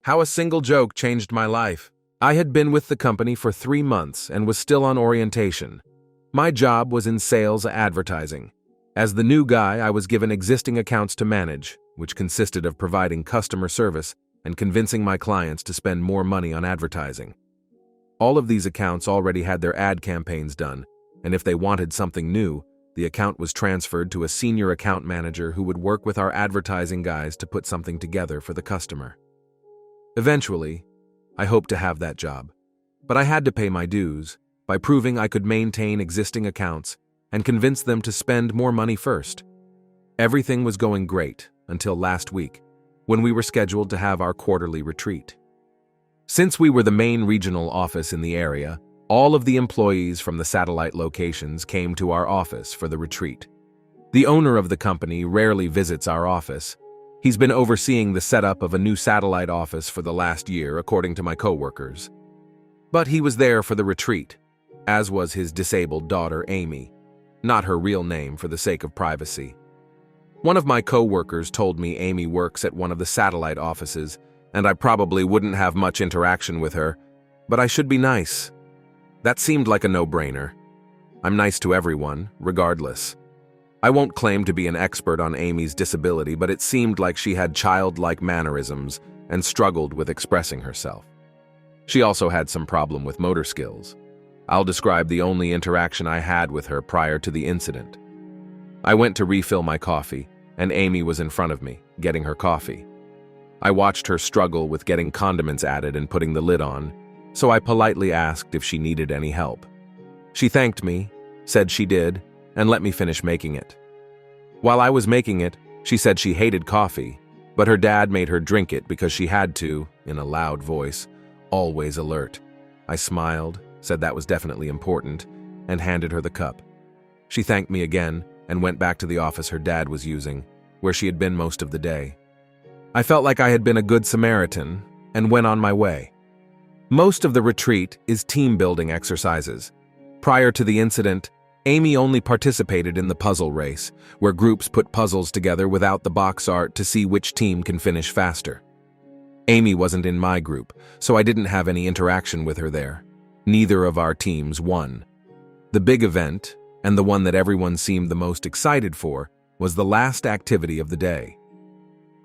How a single joke changed my life. I had been with the company for 3 months and was still on orientation. My job was in sales advertising. As the new guy, I was given existing accounts to manage, which consisted of providing customer service and convincing my clients to spend more money on advertising. All of these accounts already had their ad campaigns done, and if they wanted something new, the account was transferred to a senior account manager who would work with our advertising guys to put something together for the customer. Eventually, I hoped to have that job, but I had to pay my dues by proving I could maintain existing accounts and convince them to spend more money first. Everything was going great until last week, when we were scheduled to have our quarterly retreat. Since we were the main regional office in the area, all of the employees from the satellite locations came to our office for the retreat. The owner of the company rarely visits our office. He's been overseeing the setup of a new satellite office for the last year, according to my coworkers. But he was there for the retreat, as was his disabled daughter, Amy. Not her real name for the sake of privacy. One of my coworkers told me Amy works at one of the satellite offices, and I probably wouldn't have much interaction with her, but I should be nice. That seemed like a no-brainer. I'm nice to everyone, regardless. I won't claim to be an expert on Amy's disability, but it seemed like she had childlike mannerisms and struggled with expressing herself. She also had some problem with motor skills. I'll describe the only interaction I had with her prior to the incident. I went to refill my coffee, and Amy was in front of me, getting her coffee. I watched her struggle with getting condiments added and putting the lid on, so I politely asked if she needed any help. She thanked me, said she did, and let me finish making it. While I was making it, she said she hated coffee, but her dad made her drink it because she had to, in a loud voice, always alert. I smiled, said that was definitely important, and handed her the cup. She thanked me again and went back to the office her dad was using, where she had been most of the day. I felt like I had been a good Samaritan and went on my way. Most of the retreat is team-building exercises. Prior to the incident, Amy only participated in the puzzle race, where groups put puzzles together without the box art to see which team can finish faster. Amy wasn't in my group, so I didn't have any interaction with her there. Neither of our teams won. The big event, and the one that everyone seemed the most excited for, was the last activity of the day.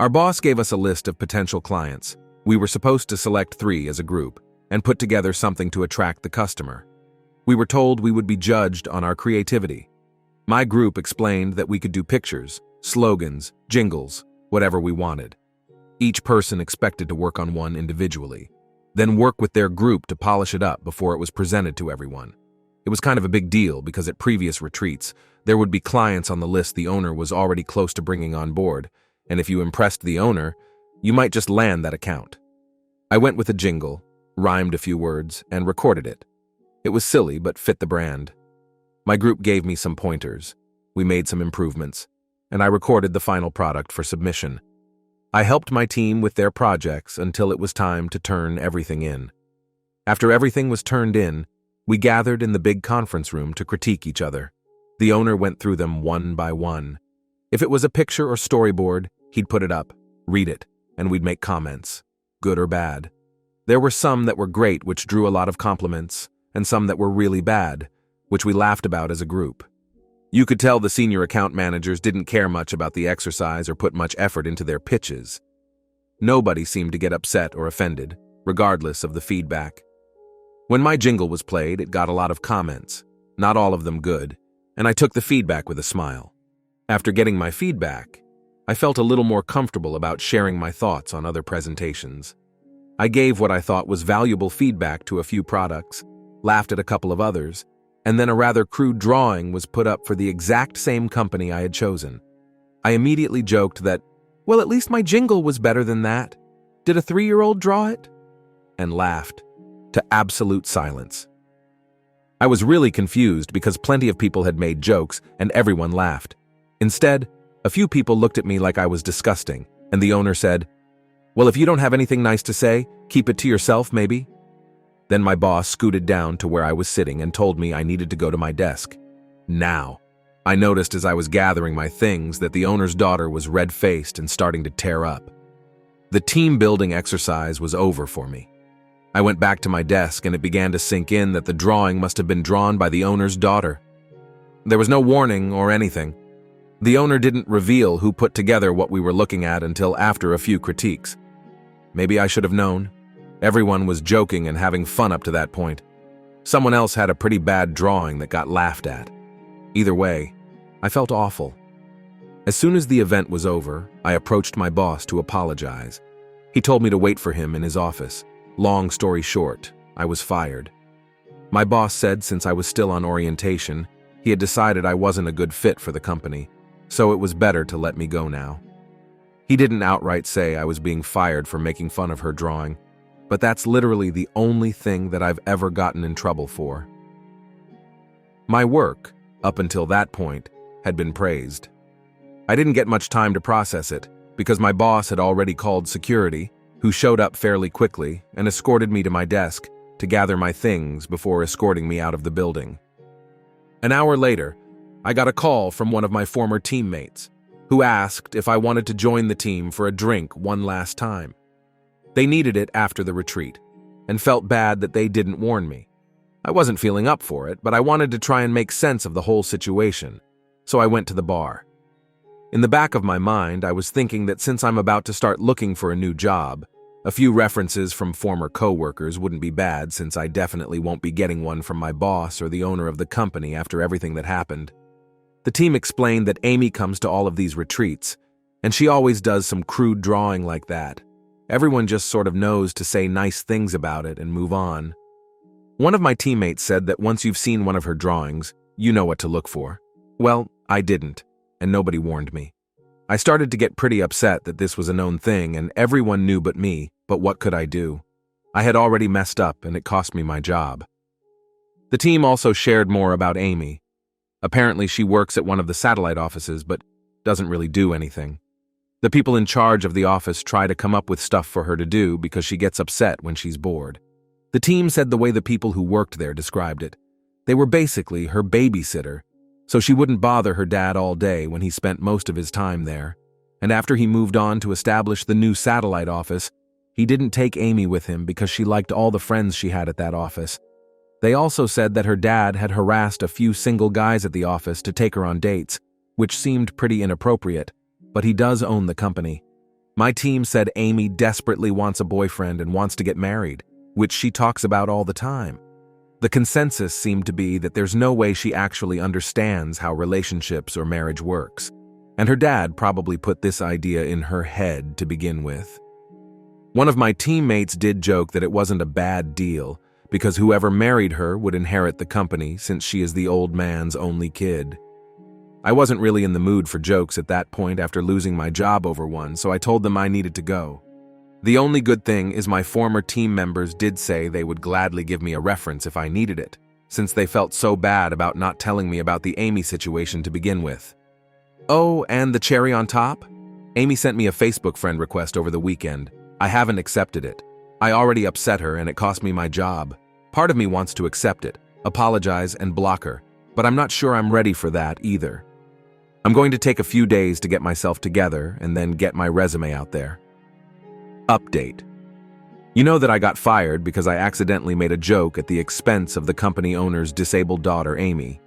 Our boss gave us a list of potential clients. We were supposed to select 3 as a group and put together something to attract the customer. We were told we would be judged on our creativity. My group explained that we could do pictures, slogans, jingles, whatever we wanted. Each person expected to work on one individually, then work with their group to polish it up before it was presented to everyone. It was kind of a big deal because at previous retreats, there would be clients on the list the owner was already close to bringing on board, and if you impressed the owner, you might just land that account. I went with a jingle, rhymed a few words, and recorded it. It was silly, but fit the brand. My group gave me some pointers. We made some improvements, and I recorded the final product for submission. I helped my team with their projects until it was time to turn everything in. After everything was turned in, we gathered in the big conference room to critique each other. The owner went through them one by one. If it was a picture or storyboard, he'd put it up, read it, and we'd make comments, good or bad. There were some that were great, which drew a lot of compliments, and some that were really bad, which we laughed about as a group. You could tell the senior account managers didn't care much about the exercise or put much effort into their pitches. Nobody seemed to get upset or offended, regardless of the feedback. When my jingle was played, it got a lot of comments, not all of them good, and I took the feedback with a smile. After getting my feedback, I felt a little more comfortable about sharing my thoughts on other presentations. I gave what I thought was valuable feedback to a few products, laughed at a couple of others, and then a rather crude drawing was put up for the exact same company I had chosen. I immediately joked that, well, at least my jingle was better than that. Did a 3-year-old draw it? And laughed, to absolute silence. I was really confused because plenty of people had made jokes and everyone laughed. Instead, a few people looked at me like I was disgusting, and the owner said, well, if you don't have anything nice to say, keep it to yourself, maybe? Then my boss scooted down to where I was sitting and told me I needed to go to my desk. Now, I noticed as I was gathering my things that the owner's daughter was red-faced and starting to tear up. The team building exercise was over for me. I went back to my desk and it began to sink in that the drawing must have been drawn by the owner's daughter. There was no warning or anything. The owner didn't reveal who put together what we were looking at until after a few critiques. Maybe I should have known. Everyone was joking and having fun up to that point. Someone else had a pretty bad drawing that got laughed at. Either way, I felt awful. As soon as the event was over, I approached my boss to apologize. He told me to wait for him in his office. Long story short, I was fired. My boss said since I was still on orientation, he had decided I wasn't a good fit for the company, so it was better to let me go now. He didn't outright say I was being fired for making fun of her drawing, but that's literally the only thing that I've ever gotten in trouble for. My work, up until that point, had been praised. I didn't get much time to process it, because my boss had already called security, who showed up fairly quickly and escorted me to my desk to gather my things before escorting me out of the building. An hour later, I got a call from one of my former teammates, who asked if I wanted to join the team for a drink one last time. They needed it after the retreat, and felt bad that they didn't warn me. I wasn't feeling up for it, but I wanted to try and make sense of the whole situation, so I went to the bar. In the back of my mind, I was thinking that since I'm about to start looking for a new job, a few references from former coworkers wouldn't be bad since I definitely won't be getting one from my boss or the owner of the company after everything that happened. The team explained that Amy comes to all of these retreats, and she always does some crude drawing like that. Everyone just sort of knows to say nice things about it and move on. One of my teammates said that once you've seen one of her drawings, you know what to look for. Well, I didn't, and nobody warned me. I started to get pretty upset that this was a known thing and everyone knew but me, but what could I do? I had already messed up and it cost me my job. The team also shared more about Amy. Apparently she works at one of the satellite offices but doesn't really do anything. The people in charge of the office try to come up with stuff for her to do because she gets upset when she's bored. The team said the way the people who worked there described it. They were basically her babysitter, so she wouldn't bother her dad all day when he spent most of his time there. And after he moved on to establish the new satellite office, he didn't take Amy with him because she liked all the friends she had at that office. They also said that her dad had harassed a few single guys at the office to take her on dates, which seemed pretty inappropriate, but he does own the company. My team said Amy desperately wants a boyfriend and wants to get married, which she talks about all the time. The consensus seemed to be that there's no way she actually understands how relationships or marriage works, and her dad probably put this idea in her head to begin with. One of my teammates did joke that it wasn't a bad deal, because whoever married her would inherit the company since she is the old man's only kid. I wasn't really in the mood for jokes at that point after losing my job over one, so I told them I needed to go. The only good thing is my former team members did say they would gladly give me a reference if I needed it, since they felt so bad about not telling me about the Amy situation to begin with. Oh, and the cherry on top? Amy sent me a Facebook friend request over the weekend. I haven't accepted it. I already upset her and it cost me my job. Part of me wants to accept it, apologize, and block her, but I'm not sure I'm ready for that either. I'm going to take a few days to get myself together and then get my resume out there. Update. You know that I got fired because I accidentally made a joke at the expense of the company owner's disabled daughter, Amy.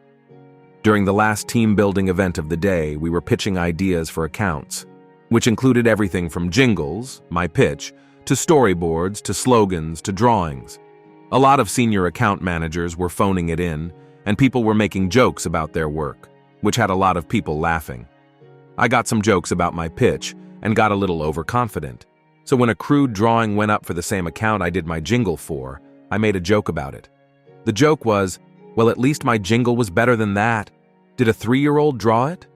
During the last team building event of the day, we were pitching ideas for accounts, which included everything from jingles, my pitch, to storyboards, to slogans, to drawings. A lot of senior account managers were phoning it in, and people were making jokes about their work, which had a lot of people laughing. I got some jokes about my pitch and got a little overconfident. So when a crude drawing went up for the same account I did my jingle for, I made a joke about it. The joke was, well, at least my jingle was better than that. Did a 3-year-old draw it?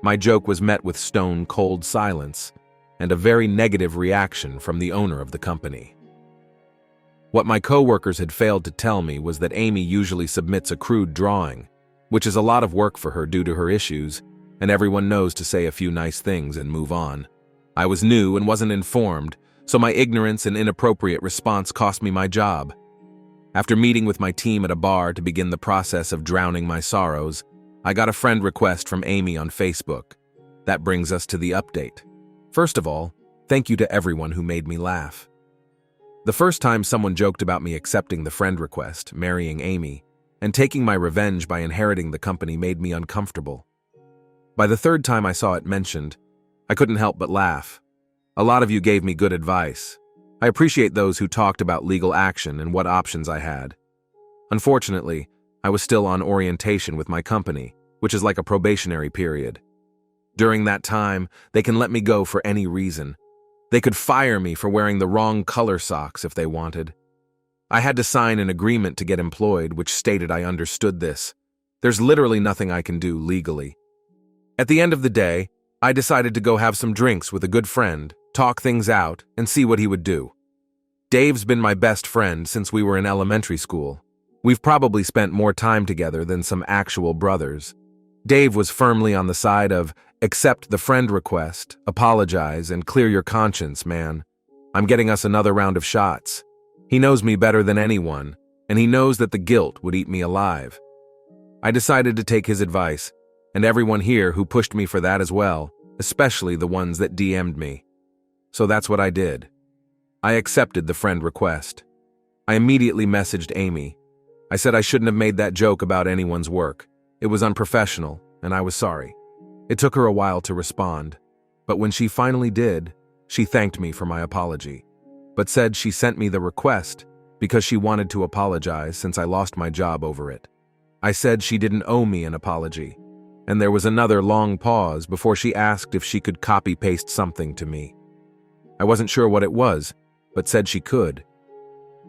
My joke was met with stone-cold silence and a very negative reaction from the owner of the company. What my coworkers had failed to tell me was that Amy usually submits a crude drawing, which is a lot of work for her due to her issues, and everyone knows to say a few nice things and move on. I was new and wasn't informed, so my ignorance and inappropriate response cost me my job. After meeting with my team at a bar to begin the process of drowning my sorrows, I got a friend request from Amy on Facebook. That brings us to the update. First of all, Thank you to everyone who made me laugh. The first time someone joked about me accepting the friend request, marrying Amy, and taking my revenge by inheriting the company made me uncomfortable. By the third time I saw it mentioned, I couldn't help but laugh. A lot of you gave me good advice. I appreciate those who talked about legal action and what options I had. Unfortunately, I was still on orientation with my company, which is like a probationary period. During that time, they can let me go for any reason. They could fire me for wearing the wrong color socks if they wanted. I had to sign an agreement to get employed, which stated I understood this. There's literally nothing I can do legally. At the end of the day, I decided to go have some drinks with a good friend, talk things out, and see what he would do. Dave's been my best friend since we were in elementary school. We've probably spent more time together than some actual brothers. Dave was firmly on the side of, accept the friend request, apologize, and clear your conscience, man. I'm getting us another round of shots. He knows me better than anyone, and he knows that the guilt would eat me alive. I decided to take his advice, and everyone here who pushed me for that as well, especially the ones that DM'd me. So that's what I did. I accepted the friend request. I immediately messaged Amy. I said I shouldn't have made that joke about anyone's work. It was unprofessional, and I was sorry. It took her a while to respond, but when she finally did, she thanked me for my apology, but said she sent me the request because she wanted to apologize since I lost my job over it. I said she didn't owe me an apology, and there was another long pause before she asked if she could copy-paste something to me. I wasn't sure what it was, but said she could.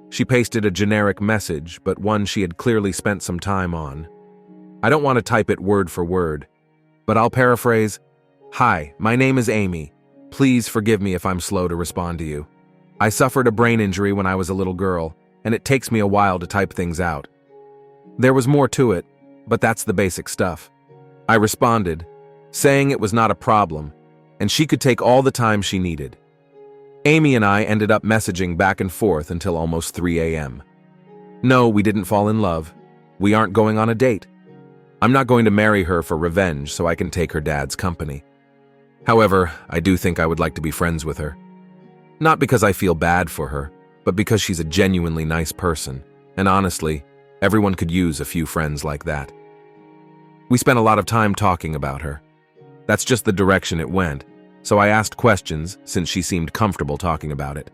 She pasted a generic message, but one she had clearly spent some time on. I don't want to type it word for word, but I'll paraphrase. Hi, my name is Amy. Please forgive me if I'm slow to respond to you. I suffered a brain injury when I was a little girl, and it takes me a while to type things out. There was more to it, but that's the basic stuff. I responded, saying it was not a problem, and she could take all the time she needed. Amy and I ended up messaging back and forth until almost 3 a.m. No, we didn't fall in love. We aren't going on a date. I'm not going to marry her for revenge so I can take her dad's company. However, I do think I would like to be friends with her. Not because I feel bad for her, but because she's a genuinely nice person, and honestly, everyone could use a few friends like that. We spent a lot of time talking about her. That's just the direction it went, so I asked questions since she seemed comfortable talking about it.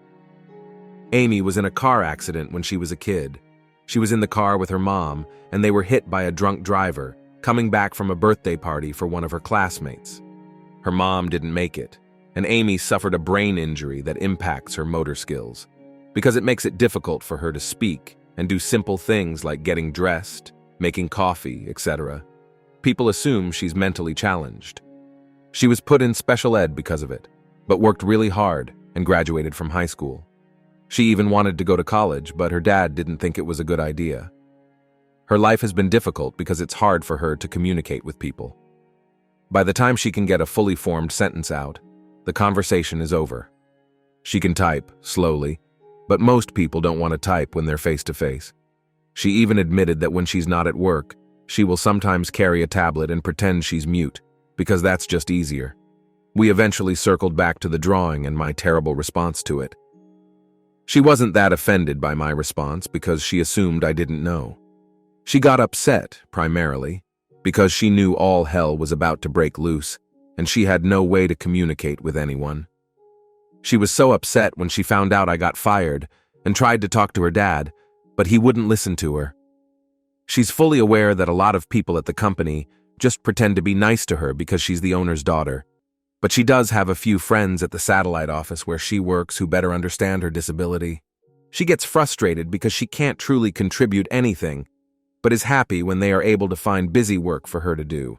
Amy was in a car accident when she was a kid. She was in the car with her mom, and they were hit by a drunk driver, coming back from a birthday party for one of her classmates. Her mom didn't make it, and Amy suffered a brain injury that impacts her motor skills, because it makes it difficult for her to speak and do simple things like getting dressed, making coffee, etc. People assume she's mentally challenged. She was put in special ed because of it, but worked really hard and graduated from high school. She even wanted to go to college, but her dad didn't think it was a good idea. Her life has been difficult because it's hard for her to communicate with people. By the time she can get a fully formed sentence out, the conversation is over. She can type, slowly, but most people don't want to type when they're face-to-face. She even admitted that when she's not at work, she will sometimes carry a tablet and pretend she's mute, because that's just easier. We eventually circled back to the drawing and my terrible response to it. She wasn't that offended by my response because she assumed I didn't know. She got upset, primarily, because she knew all hell was about to break loose, and she had no way to communicate with anyone. She was so upset when she found out I got fired and tried to talk to her dad, but he wouldn't listen to her. She's fully aware that a lot of people at the company just pretend to be nice to her because she's the owner's daughter, but she does have a few friends at the satellite office where she works who better understand her disability. She gets frustrated because she can't truly contribute anything, but is happy when they are able to find busy work for her to do.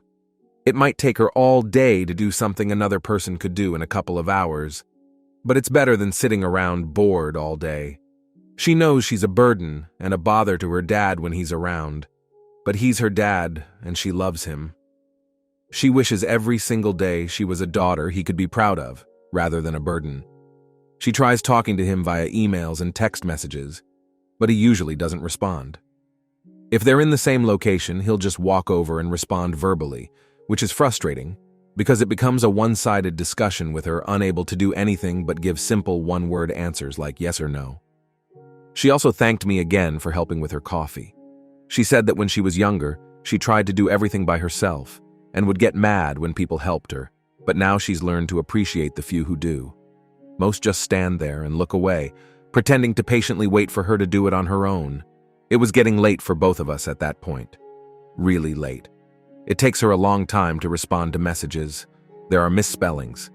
It might take her all day to do something another person could do in a couple of hours, but it's better than sitting around bored all day. She knows she's a burden and a bother to her dad when he's around, but he's her dad and she loves him. She wishes every single day she was a daughter he could be proud of, rather than a burden. She tries talking to him via emails and text messages, but he usually doesn't respond. If they're in the same location, he'll just walk over and respond verbally, which is frustrating, because it becomes a one-sided discussion with her unable to do anything but give simple one-word answers like yes or no. She also thanked me again for helping with her coffee. She said that when she was younger, she tried to do everything by herself and would get mad when people helped her, but now she's learned to appreciate the few who do. Most just stand there and look away, pretending to patiently wait for her to do it on her own. It was getting late for both of us at that point. Really late. It takes her a long time to respond to messages. There are misspellings.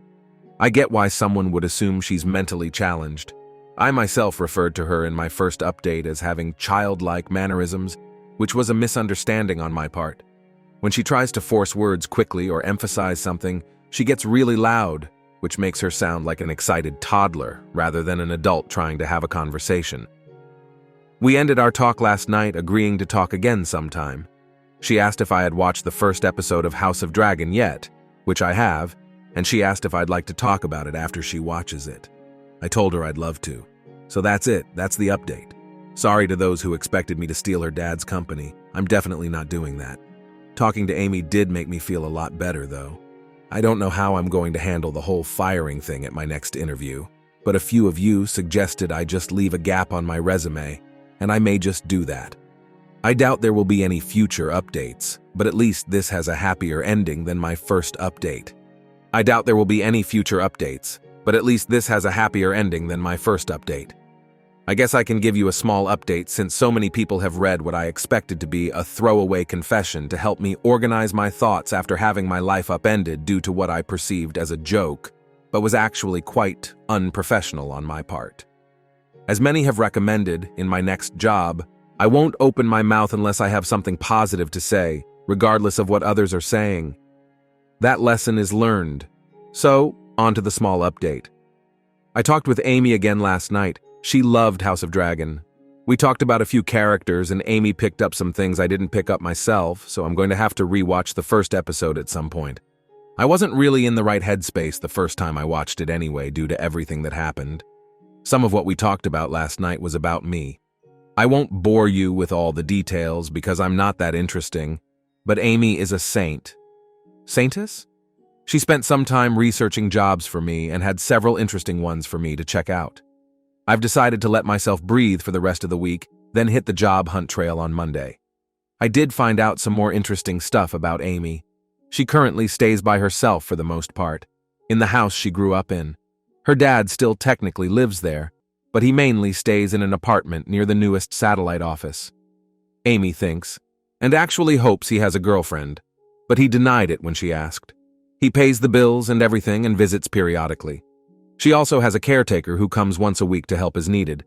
I get why someone would assume she's mentally challenged. I myself referred to her in my first update as having childlike mannerisms, which was a misunderstanding on my part. When she tries to force words quickly or emphasize something, she gets really loud, which makes her sound like an excited toddler rather than an adult trying to have a conversation. We ended our talk last night agreeing to talk again sometime. She asked if I had watched the first episode of House of Dragon yet, which I have, and she asked if I'd like to talk about it after she watches it. I told her I'd love to. So that's it, that's the update. Sorry to those who expected me to steal her dad's company. I'm definitely not doing that. Talking to Amy did make me feel a lot better, though. I don't know how I'm going to handle the whole firing thing at my next interview, but a few of you suggested I just leave a gap on my resume, and I may just do that. I doubt there will be any future updates, but at least this has a happier ending than my first update. I doubt there will be any future updates, but at least this has a happier ending than my first update. I guess I can give you a small update since so many people have read what I expected to be a throwaway confession to help me organize my thoughts after having my life upended due to what I perceived as a joke, but was actually quite unprofessional on my part. As many have recommended, in my next job, I won't open my mouth unless I have something positive to say, regardless of what others are saying. That lesson is learned. So, on to the small update. I talked with Amy again last night. She loved House of Dragon. We talked about a few characters and Amy picked up some things I didn't pick up myself, so I'm going to have to rewatch the first episode at some point. I wasn't really in the right headspace the first time I watched it anyway due to everything that happened. Some of what we talked about last night was about me. I won't bore you with all the details because I'm not that interesting, but Amy is a saint. Saintess? She spent some time researching jobs for me and had several interesting ones for me to check out. I've decided to let myself breathe for the rest of the week, then hit the job hunt trail on Monday. I did find out some more interesting stuff about Amy. She currently stays by herself for the most part, in the house she grew up in. Her dad still technically lives there, but he mainly stays in an apartment near the newest satellite office. Amy thinks, and actually hopes he has a girlfriend, but he denied it when she asked. He pays the bills and everything and visits periodically. She also has a caretaker who comes once a week to help as needed,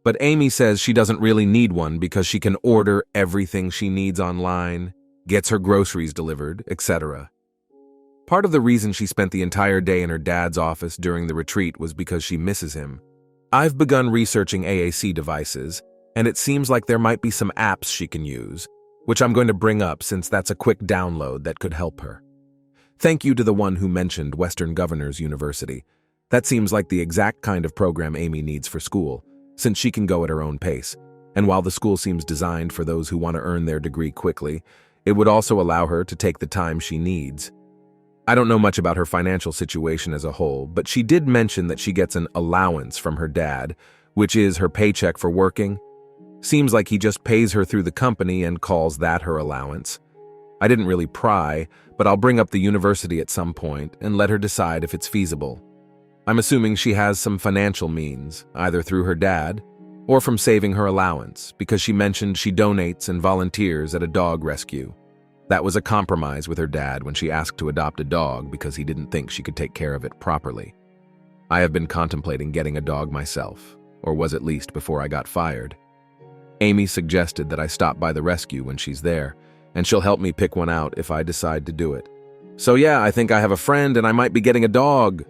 but Amy says she doesn't really need one because she can order everything she needs online, gets her groceries delivered, etc. Part of the reason she spent the entire day in her dad's office during the retreat was because she misses him. I've begun researching AAC devices, and it seems like there might be some apps she can use, which I'm going to bring up since that's a quick download that could help her. Thank you to the one who mentioned Western Governors University. That seems like the exact kind of program Amy needs for school, since she can go at her own pace. And while the school seems designed for those who want to earn their degree quickly, it would also allow her to take the time she needs. I don't know much about her financial situation as a whole, but she did mention that she gets an allowance from her dad, which is her paycheck for working. Seems like he just pays her through the company and calls that her allowance. I didn't really pry, but I'll bring up the university at some point and let her decide if it's feasible. I'm assuming she has some financial means, either through her dad or from saving her allowance, because she mentioned she donates and volunteers at a dog rescue. That was a compromise with her dad when she asked to adopt a dog because he didn't think she could take care of it properly. I have been contemplating getting a dog myself, or was at least before I got fired. Amy suggested that I stop by the rescue when she's there, and she'll help me pick one out if I decide to do it. So yeah, I think I have a friend and I might be getting a dog.